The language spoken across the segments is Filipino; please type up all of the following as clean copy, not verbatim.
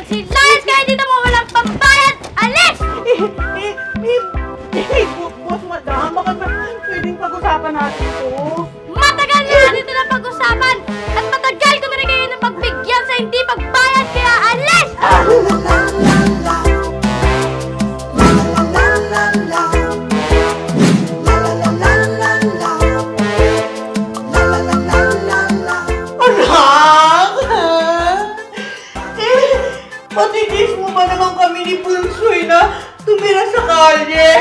Layas kayo dito mo! Walang pambayad! Alis! Boss, madam, baka pwedeng pag-usapan natin ito. Matagal na natin ito na pag-usapan! At matagal ko na rin kayo ng pagbigyan sa hindi pagbayad, kaya alis! Patitis mo ba naman kami ni Bunsoy na tumira sa kalye?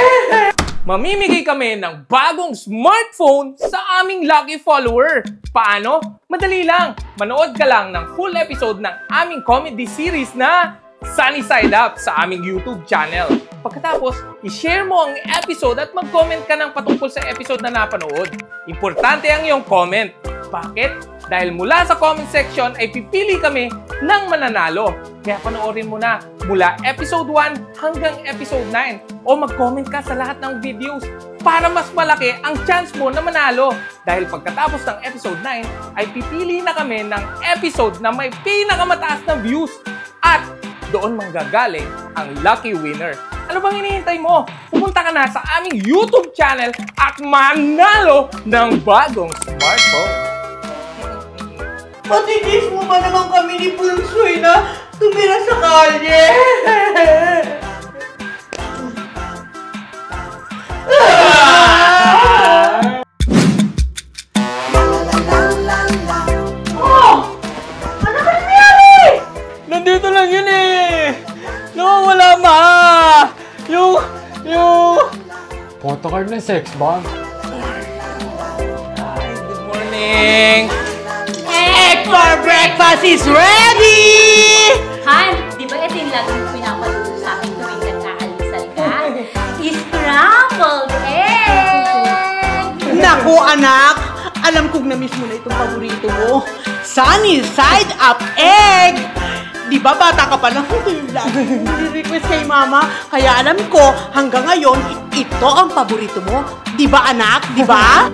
Mamimigay kami ng bagong smartphone sa aming lucky follower. Paano? Madali lang. Manood ka lang ng full episode ng aming comedy series na Sunny Side Up sa aming YouTube channel. Pagkatapos, i-share mo ang episode at mag-comment ka ng patungkol sa episode na napanood. Importante ang iyong comment. Bakit? Dahil mula sa comment section ay pipili kami ng mananalo. Kaya panoorin mo na mula episode 1 hanggang episode 9 o mag-comment ka sa lahat ng videos para mas malaki ang chance mo na manalo. Dahil pagkatapos ng episode 9 ay pipili na kami ng episode na may pinakamataas na views at doon manggagaling ang lucky winner. Ano bang hinihintay mo? Pumunta ka na sa aming YouTube channel at manalo ng bagong smartphone. Patitis mo ba naman kami ni Bunsoy na tumira sa kalye? Oh! Ano ba nangyari? Nandito lang yun eh! Nawawala ma! Yung... Photocard ng sex bomb. Hi, good morning! Egg for breakfast is ready! Han, di ba ito yung laging pinapatuto sa akin tuwing nagkakalisal ka? Scrambled egg! Naku anak, alam kong na-miss mo na itong paborito mo. Sunny Side Up Egg! Di ba bata ka pa lang? Ito yung lagi nire-request kay mama. Kaya alam ko, hanggang ngayon, ito ang paborito mo. Di ba anak? Di ba?